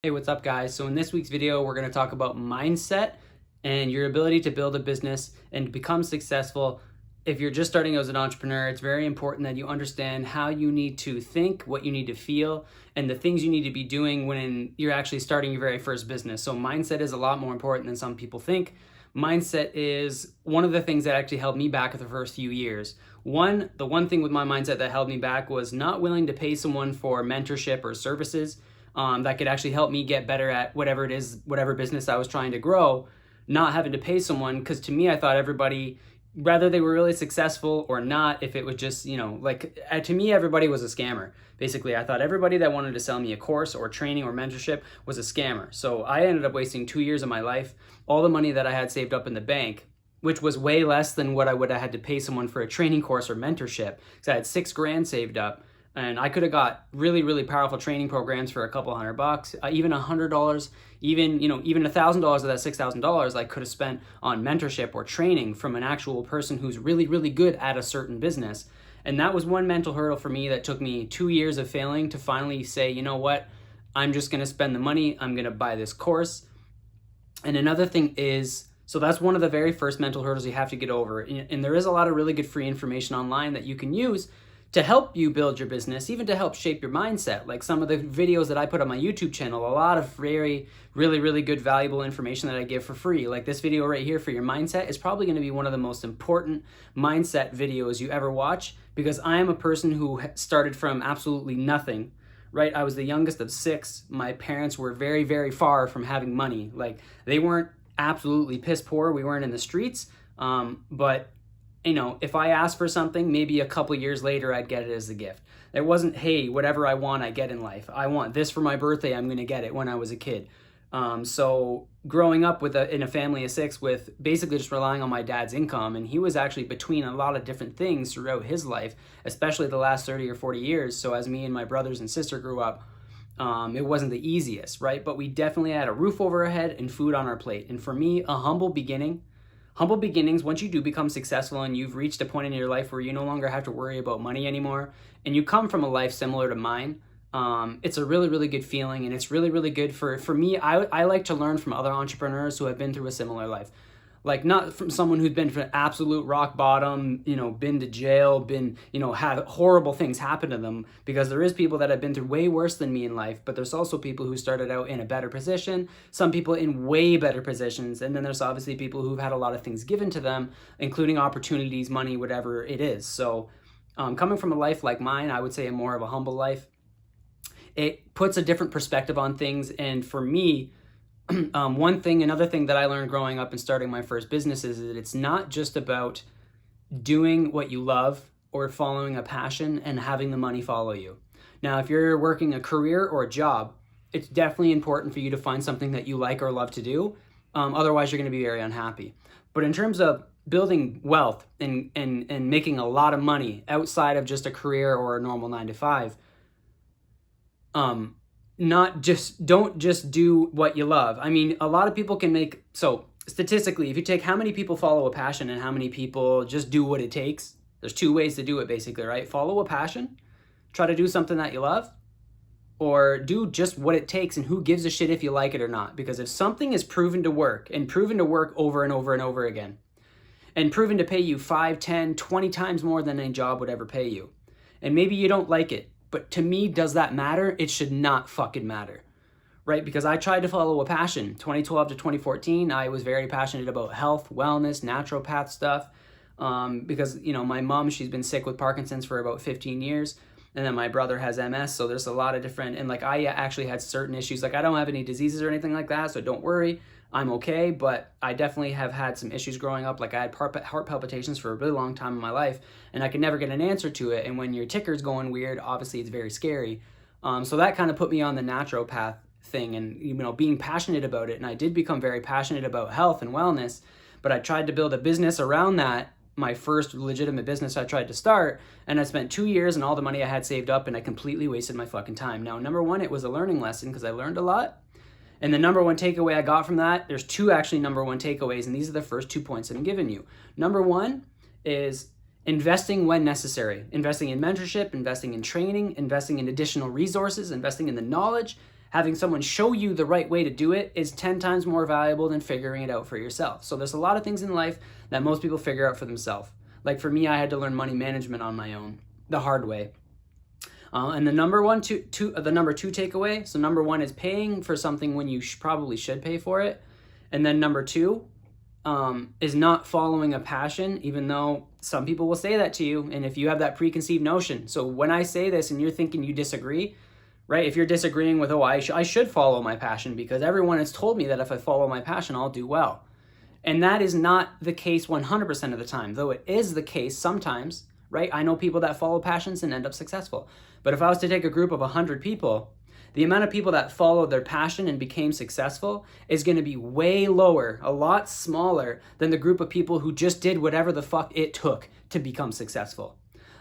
Hey, what's up, guys? So in this week's video, we're going to talk about mindset and your ability to build a business and become successful. If you're just starting as an entrepreneur, it's very important that you understand how you need to think, what you need to feel, and the things you need to be doing when you're actually starting your very first business. So mindset is a lot more important than some people think. Mindset is one of the things that actually held me back the first few years. The one thing with my mindset that held me back was not willing to pay someone for mentorship or services that could actually help me get better at whatever it is, whatever business I was trying to grow, not having to pay someone. Because to me, I thought everybody, whether they were really successful or not, if it was just, to me, everybody was a scammer. Basically, I thought everybody that wanted to sell me a course or training or mentorship was a scammer. So I ended up wasting 2 years of my life, all the money that I had saved up in the bank, which was way less than what I would have had to pay someone for a training course or mentorship, because I had $6,000 saved up. And I could have got really, really powerful training programs for a couple $100, even $100, even $1,000 of that $6,000 I could have spent on mentorship or training from an actual person who's really, really good at a certain business. And that was one mental hurdle for me that took me 2 years of failing to finally say, you know what, I'm just going to spend the money. I'm going to buy this course. And another thing is, so that's one of the very first mental hurdles you have to get over. And there is a lot of really good free information online that you can use to help you build your business, even to help shape your mindset. Like some of the videos that I put on my YouTube channel, a lot of very, really, really good, valuable information that I give for free. Like this video right here for your mindset is probably going to be one of the most important mindset videos you ever watch, because I am a person who started from absolutely nothing, right? I was the youngest of 6. My parents were very, very far from having money. Like they weren't absolutely piss poor. We weren't in the streets, but if I asked for something, maybe a couple years later, I'd get it as a gift. It wasn't, hey, whatever I want, I get in life. I want this for my birthday, I'm going to get it when I was a kid. So growing up in a family of 6 with basically just relying on my dad's income, and he was actually between a lot of different things throughout his life, especially the last 30 or 40 years. So as me and my brothers and sister grew up, it wasn't the easiest, right? But we definitely had a roof over our head and food on our plate. And for me, a humble beginnings, once you do become successful and you've reached a point in your life where you no longer have to worry about money anymore, and you come from a life similar to mine, it's a really, really good feeling. And it's really, really good for me. I like to learn from other entrepreneurs who have been through a similar life. Like not from someone who's been from absolute rock bottom, been to jail, had horrible things happen to them, because there is people that have been through way worse than me in life, but there's also people who started out in a better position, some people in way better positions, and then there's obviously people who've had a lot of things given to them, including opportunities, money, whatever it is. So coming from a life like mine, I would say more of a humble life. It puts a different perspective on things, and for me, another thing that I learned growing up and starting my first business is that it's not just about doing what you love or following a passion and having the money follow you. Now, if you're working a career or a job, it's definitely important for you to find something that you like or love to do. Otherwise, you're going to be very unhappy. But in terms of building wealth and making a lot of money outside of just a career or a normal 9 to 5, don't just do what you love. I mean, a lot of people can make, so statistically, if you take how many people follow a passion and how many people just do what it takes, there's 2 ways to do it basically, right? Follow a passion, try to do something that you love, or do just what it takes, and who gives a shit if you like it or not. Because if something is proven to work over and over and over again, and proven to pay you 5, 10, 20 times more than a job would ever pay you, and maybe you don't like it, but to me, does that matter? It should not fucking matter, right? Because I tried to follow a passion. 2012 to 2014, I was very passionate about health, wellness, naturopath stuff. Because, my mom, she's been sick with Parkinson's for about 15 years. And then my brother has MS. So there's a lot of different, and like I actually had certain issues. Like I don't have any diseases or anything like that, so don't worry. I'm okay, but I definitely have had some issues growing up. Like I had heart palpitations for a really long time in my life, and I could never get an answer to it. And when your ticker's going weird, obviously it's very scary. So that kind of put me on the naturopath thing, and being passionate about it. And I did become very passionate about health and wellness, but I tried to build a business around that. My first legitimate business I tried to start, and I spent 2 years and all the money I had saved up, and I completely wasted my fucking time. Now, number one, it was a learning lesson because I learned a lot. And the number one takeaway I got from that, there's 2 actually number one takeaways, and these are the first 2 points that I'm giving you. Number one is investing when necessary, investing in mentorship, investing in training, investing in additional resources, investing in the knowledge, having someone show you the right way to do it is 10 times more valuable than figuring it out for yourself. So there's a lot of things in life that most people figure out for themselves. Like for me, I had to learn money management on my own, the hard way. And the number two takeaway, so number one is paying for something when you probably should pay for it. And then number two is not following a passion, even though some people will say that to you. And if you have that preconceived notion, so when I say this and you're thinking you disagree, right? If you're disagreeing with, oh, I should follow my passion because everyone has told me that if I follow my passion, I'll do well. And that is not the case 100% of the time, though it is the case sometimes, right? I know people that follow passions and end up successful. But if I was to take a group of 100 people, the amount of people that followed their passion and became successful is going to be way lower, a lot smaller than the group of people who just did whatever the fuck it took to become successful.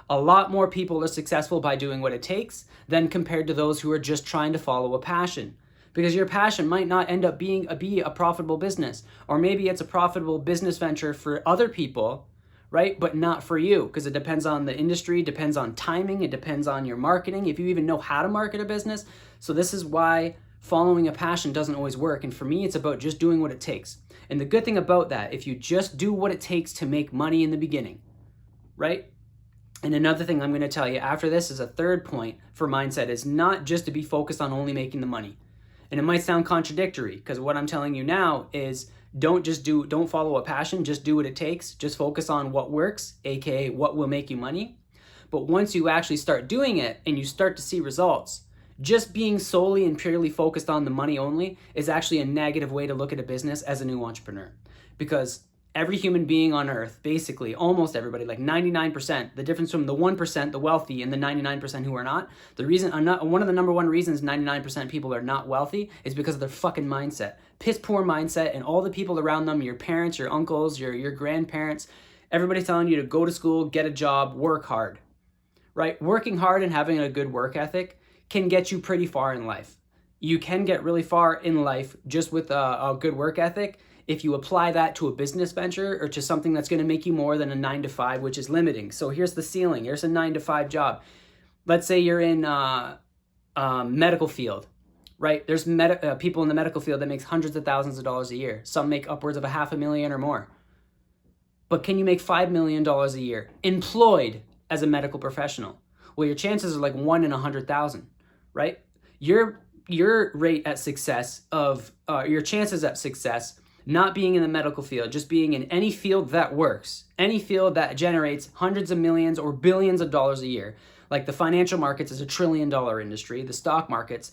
A lot more people are successful by doing what it takes than compared to those who are just trying to follow a passion. Because your passion might not end up being a profitable business, or maybe it's a profitable business venture for other people, right? But not for you, because it depends on the industry, depends on timing, it depends on your marketing, if you even know how to market a business. So this is why following a passion doesn't always work. And for me, it's about just doing what it takes. And the good thing about that, if you just do what it takes to make money in the beginning, right? And another thing I'm going to tell you after this is a third point for mindset is not just to be focused on only making the money. And it might sound contradictory because what I'm telling you now is don't follow a passion, just do what it takes. Just focus on what works, aka what will make you money. But once you actually start doing it and you start to see results, just being solely and purely focused on the money only is actually a negative way to look at a business as a new entrepreneur. Because every human being on earth, basically almost everybody, like 99%, the difference from the 1%, the wealthy, and the 99% who are not, one of the number one reasons 99% of people are not wealthy is because of their fucking mindset. Piss poor mindset, and all the people around them, your parents, your uncles, your grandparents, everybody telling you to go to school, get a job, work hard, right? Working hard and having a good work ethic can get you pretty far in life. You can get really far in life just with a good work ethic if you apply that to a business venture or to something that's going to make you more than a 9-to-5, which is limiting. So here's the ceiling. Here's a 9-to-5 job. Let's say you're in medical field, right? There's people in the medical field that makes hundreds of thousands of dollars a year. Some make upwards of $500,000 or more. But can you make $5 million a year employed as a medical professional? Well, your chances are like 1 in 100,000, right? Your rate at success your chances at success not being in the medical field, just being in any field that works, any field that generates hundreds of millions or billions of dollars a year. Like the financial markets is $1 trillion industry, the stock markets,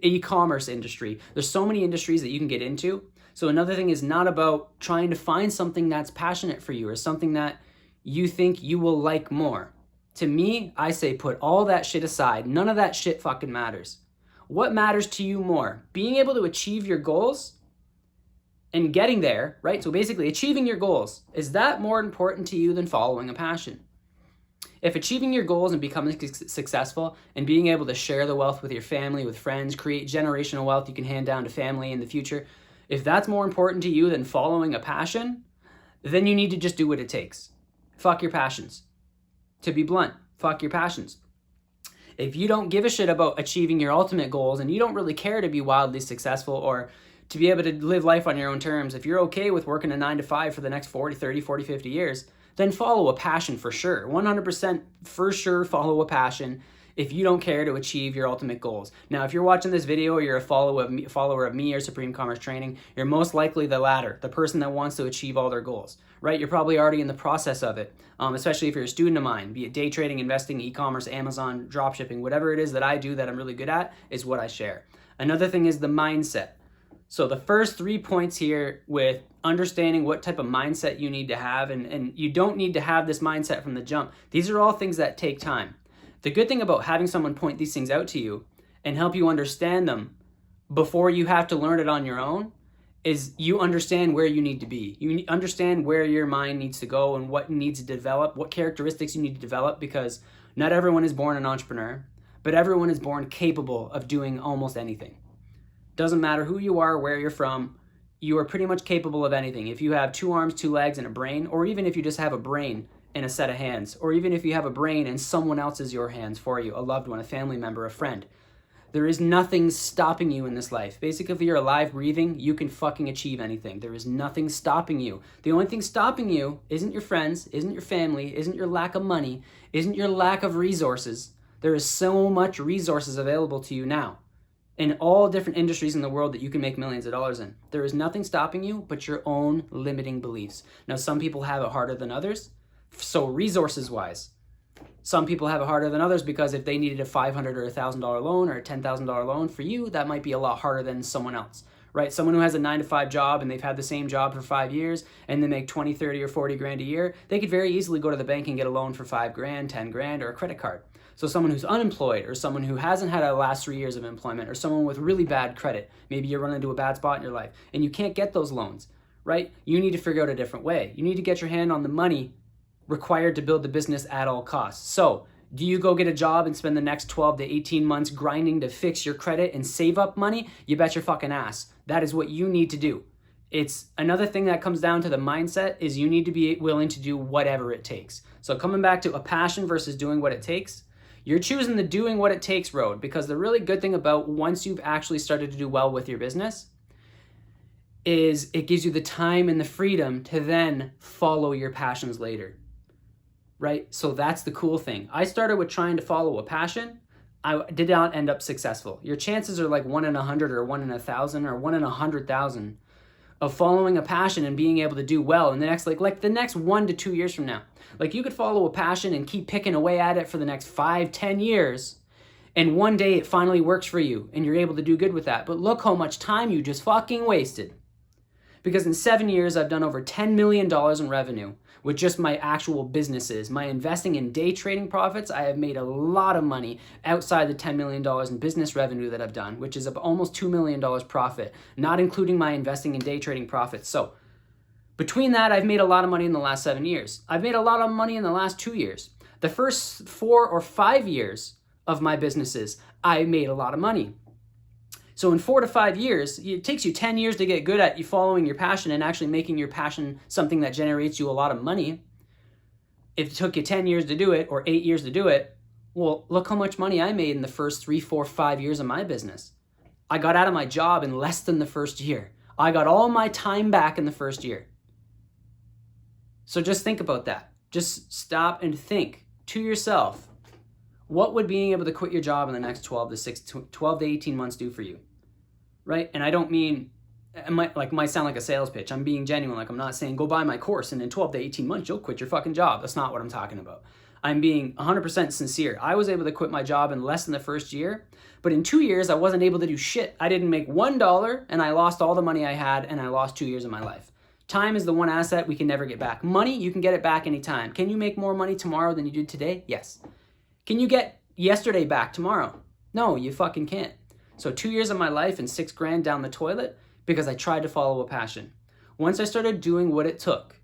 e-commerce industry. There's so many industries that you can get into. So another thing is not about trying to find something that's passionate for you or something that you think you will like more. To me, I say put all that shit aside. None of that shit fucking matters. What matters to you more? Being able to achieve your goals and getting there, right? So basically achieving your goals, is that more important to you than following a passion? If achieving your goals and becoming successful and being able to share the wealth with your family, with friends, create generational wealth you can hand down to family in the future, if that's more important to you than following a passion, then you need to just do what it takes. Fuck your passions. To be blunt, fuck your passions. If you don't give a shit about achieving your ultimate goals and you don't really care to be wildly successful or to be able to live life on your own terms, if you're okay with working a 9-to-5 for the next 40, 30, 40, 50 years, then follow a passion for sure. 100% for sure follow a passion if you don't care to achieve your ultimate goals. Now, if you're watching this video or you're a follower of me or SupremeCommerce Training, you're most likely the latter, the person that wants to achieve all their goals, right? You're probably already in the process of it, especially if you're a student of mine, be it day trading, investing, e-commerce, Amazon, dropshipping, whatever it is that I do that I'm really good at is what I share. Another thing is the mindset. So the first 3 points here with understanding what type of mindset you need to have, and you don't need to have this mindset from the jump. These are all things that take time. The good thing about having someone point these things out to you and help you understand them before you have to learn it on your own is you understand where you need to be. You understand where your mind needs to go and what needs to develop, what characteristics you need to develop, because not everyone is born an entrepreneur, but everyone is born capable of doing almost anything. Doesn't matter who you are, where you're from, you are pretty much capable of anything. If you have 2 arms, 2 legs, and a brain, or even if you just have a brain and a set of hands, or even if you have a brain and someone else is your hands for you, a loved one, a family member, a friend, There is nothing stopping you in this life. Basically, if you're alive, breathing, you can fucking achieve anything. There is nothing stopping you. The only thing stopping you isn't your friends, isn't your family, isn't your lack of money, isn't your lack of resources. There is so much resources available to you now in all different industries in the world that you can make millions of dollars in. There is nothing stopping you but your own limiting beliefs. Now, some people have it harder than others. So resources-wise, some people have it harder than others because if they needed a $500 or $1,000 loan or a $10,000 loan, for you, that might be a lot harder than someone else, right? Someone who has a 9-to-5 job and they've had the same job for 5 years and they make 20, 30, or 40 grand a year, they could very easily go to the bank and get a loan for 5 grand, 10 grand, or a credit card. So someone who's unemployed or someone who hasn't had a last 3 years of employment or someone with really bad credit, maybe you're running into a bad spot in your life and you can't get those loans, right? You need to figure out a different way. You need to get your hand on the money required to build the business at all costs. So do you go get a job and spend the next 12 to 18 months grinding to fix your credit and save up money? You bet your fucking ass. That is what you need to do. It's another thing that comes down to the mindset is you need to be willing to do whatever it takes. So coming back to a passion versus doing what it takes, you're choosing the doing what it takes road, because the really good thing about once you've actually started to do well with your business is it gives you the time and the freedom to then follow your passions later. Right? So that's the cool thing. I started with trying to follow a passion. I did not end up successful. Your chances are like 1 in 100 or 1 in 1,000 or 1 in 100,000 of following a passion and being able to do well in the next like the next 1 to 2 years from now. Like you could follow a passion and keep picking away at it for the next 5, 10 years. And one day it finally works for you and you're able to do good with that. But look how much time you just fucking wasted. Because in 7 years, I've done over $10 million in revenue with just my actual businesses. My investing in day trading profits, I have made a lot of money outside the $10 million in business revenue that I've done, which is almost $2 million profit, not including my investing in day trading profits. So between that, I've made a lot of money in the last 7 years. I've made a lot of money in the last 2 years. The first 4 or 5 years of my businesses, I made a lot of money. So in 4 to 5 years, it takes you 10 years to get good at you following your passion and actually making your passion something that generates you a lot of money. If it took you 10 years to do it or 8 years to do it, well, look how much money I made in the first 3, 4, 5 years of my business. I got out of my job in less than the first year. I got all my time back in the first year. So just think about that. Just stop and think to yourself, what would being able to quit your job in the next 12 to 18 months do for you? Right? And I don't mean, it might sound like a sales pitch. I'm being genuine. Like I'm not saying go buy my course and in 12 to 18 months, you'll quit your fucking job. That's not what I'm talking about. I'm being 100% sincere. I was able to quit my job in less than the first year, but in 2 years, I wasn't able to do shit. I didn't make $1 and I lost all the money I had and I lost 2 years of my life. Time is the one asset we can never get back. Money, you can get it back anytime. Can you make more money tomorrow than you did today? Yes. Can you get yesterday back tomorrow? No, you fucking can't. So 2 years of my life and 6 grand down the toilet because I tried to follow a passion. Once I started doing what it took,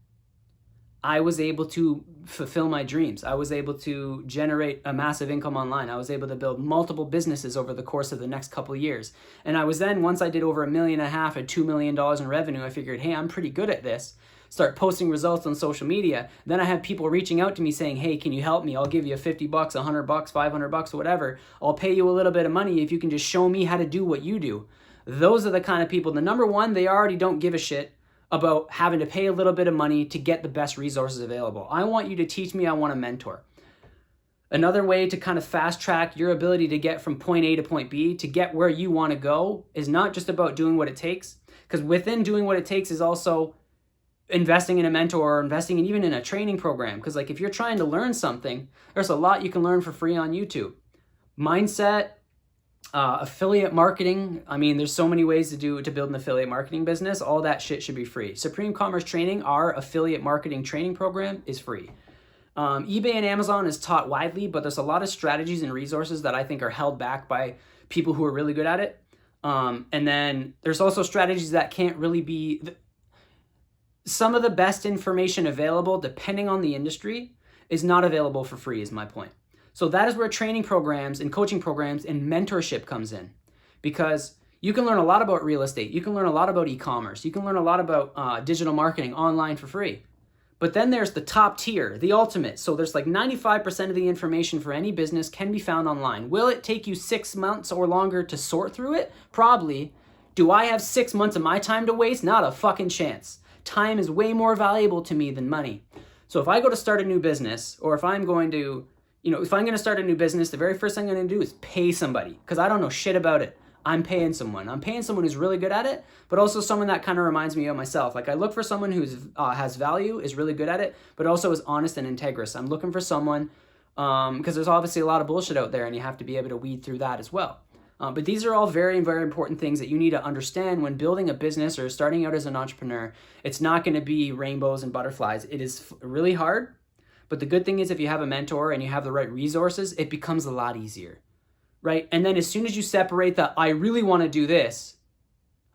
I was able to fulfill my dreams. I was able to generate a massive income online. I was able to build multiple businesses over the course of the next couple of years. And I was then, once I did over $1.5 million and $2 million in revenue, I figured, hey, I'm pretty good at this. Start posting results on social media. Then I had people reaching out to me saying, hey, can you help me? I'll give you $50, $100, $500, whatever. I'll pay you a little bit of money if you can just show me how to do what you do. Those are the kind of people. The number one, they already don't give a shit about having to pay a little bit of money to get the best resources available. I want you to teach me. I want to mentor. Another way to kind of fast track your ability to get from point A to point B to get where you want to go is not just about doing what it takes, because within doing what it takes is also investing in a mentor or investing in even in a training program. Because like if you're trying to learn something, there's a lot you can learn for free on YouTube. Mindset, affiliate marketing. I mean, there's so many ways to build an affiliate marketing business. All that shit should be free. SupremeCommerce Training, our affiliate marketing training program, is free. eBay and Amazon is taught widely, but there's a lot of strategies and resources that I think are held back by people who are really good at it. And then there's also strategies that can't really be... Some of the best information available, depending on the industry, is not available for free, is my point. So that is where training programs and coaching programs and mentorship comes in, because you can learn a lot about real estate. You can learn a lot about e-commerce. You can learn a lot about digital marketing online for free. But then there's the top tier, the ultimate. So there's like 95% of the information for any business can be found online. Will it take you 6 months or longer to sort through it? Probably. Do I have 6 months of my time to waste? Not a fucking chance. Time is way more valuable to me than money. So if I go to start a new business, or if I'm going to, if I'm going to start a new business, the very first thing I'm going to do is pay somebody, because I don't know shit about it. I'm paying someone. I'm paying someone who's really good at it, but also someone that kind of reminds me of myself. Like I look for someone who's has value, is really good at it, but also is honest and integrous. I'm looking for someone, because there's obviously a lot of bullshit out there, and you have to be able to weed through that as well. But these are all very, very important things that you need to understand when building a business or starting out as an entrepreneur. It's not going to be rainbows and butterflies. It is really hard, but the good thing is if you have a mentor and you have the right resources, it becomes a lot easier. Right? And then as soon as you separate the, I really want to do this,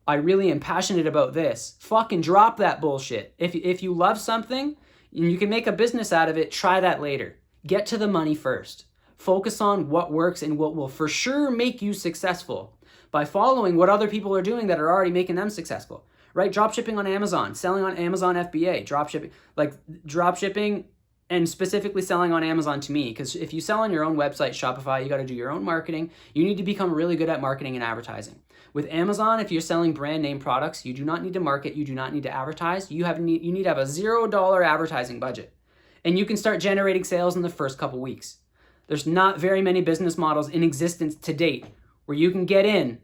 I really am passionate about this, fucking drop that bullshit. If you love something and you can make a business out of it, try that later. Get to the money first. Focus on what works and what will for sure make you successful by following what other people are doing that are already making them successful. Right? Dropshipping on Amazon, selling on Amazon FBA, dropshipping, and specifically selling on Amazon to me, because if you sell on your own website, Shopify, you got to do your own marketing. You need to become really good at marketing and advertising. With Amazon, if you're selling brand name products, you do not need to market, you do not need to advertise. You need to have a $0 advertising budget. And you can start generating sales in the first couple weeks. There's not very many business models in existence to date where you can get in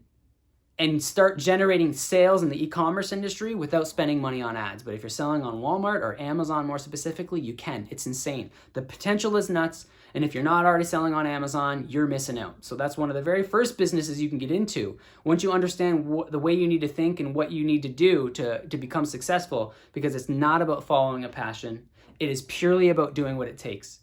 and start generating sales in the e-commerce industry without spending money on ads. But if you're selling on Walmart or Amazon more specifically, you can. It's insane. The potential is nuts. And if you're not already selling on Amazon, you're missing out. So that's one of the very first businesses you can get into once you understand the way you need to think and what you need to do to become successful, because it's not about following a passion. It is purely about doing what it takes.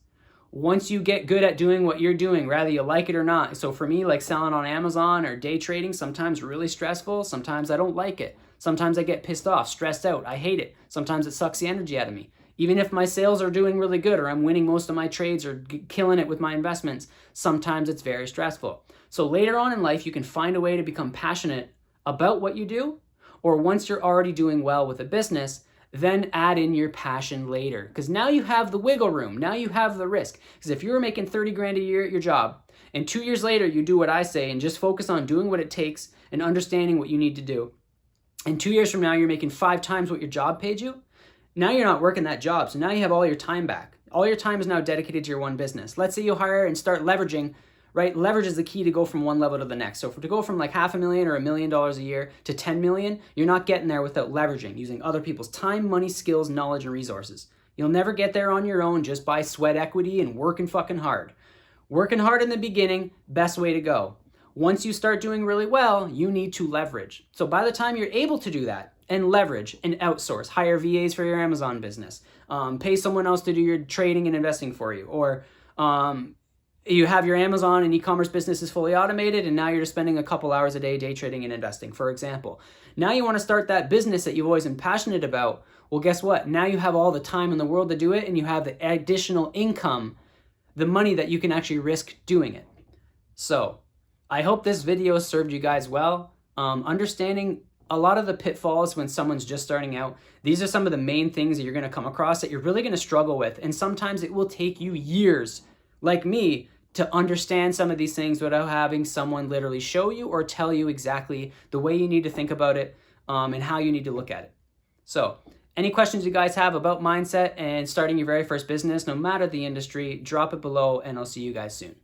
Once you get good at doing what you're doing, whether you like it or not. So for me, like selling on Amazon or day trading, sometimes really stressful. Sometimes I don't like it. Sometimes I get pissed off, stressed out. I hate it. Sometimes it sucks the energy out of me. Even if my sales are doing really good or I'm winning most of my trades or killing it with my investments, sometimes it's very stressful. So later on in life, you can find a way to become passionate about what you do, or once you're already doing well with a business, then add in your passion later. Because now you have the wiggle room. Now you have the risk. Because if you were making 30 grand a year at your job, and 2 years later you do what I say and just focus on doing what it takes and understanding what you need to do, and 2 years from now you're making 5 times what your job paid you, now you're not working that job. So now you have all your time back. All your time is now dedicated to your one business. Let's say you hire and start leveraging, right? Leverage is the key to go from one level to the next. So to go from like $500,000 or $1 million a year to 10 million, you're not getting there without leveraging, using other people's time, money, skills, knowledge, and resources. You'll never get there on your own just by sweat equity and working fucking hard. Working hard in the beginning, best way to go. Once you start doing really well, you need to leverage. So by the time you're able to do that and leverage and outsource, hire VAs for your Amazon business, pay someone else to do your trading and investing for you, or you have your Amazon and e-commerce business is fully automated, and now you're just spending a couple hours a day trading and investing, for example. Now you want to start that business that you've always been passionate about. Well, guess what? Now you have all the time in the world to do it, and you have the additional income, the money that you can actually risk doing it. So I hope this video served you guys well. Understanding a lot of the pitfalls when someone's just starting out. These are some of the main things that you're going to come across that you're really going to struggle with. And sometimes it will take you years, like me, to understand some of these things without having someone literally show you or tell you exactly the way you need to think about it, and how you need to look at it. So any questions you guys have about mindset and starting your very first business, no matter the industry, drop it below, and I'll see you guys soon.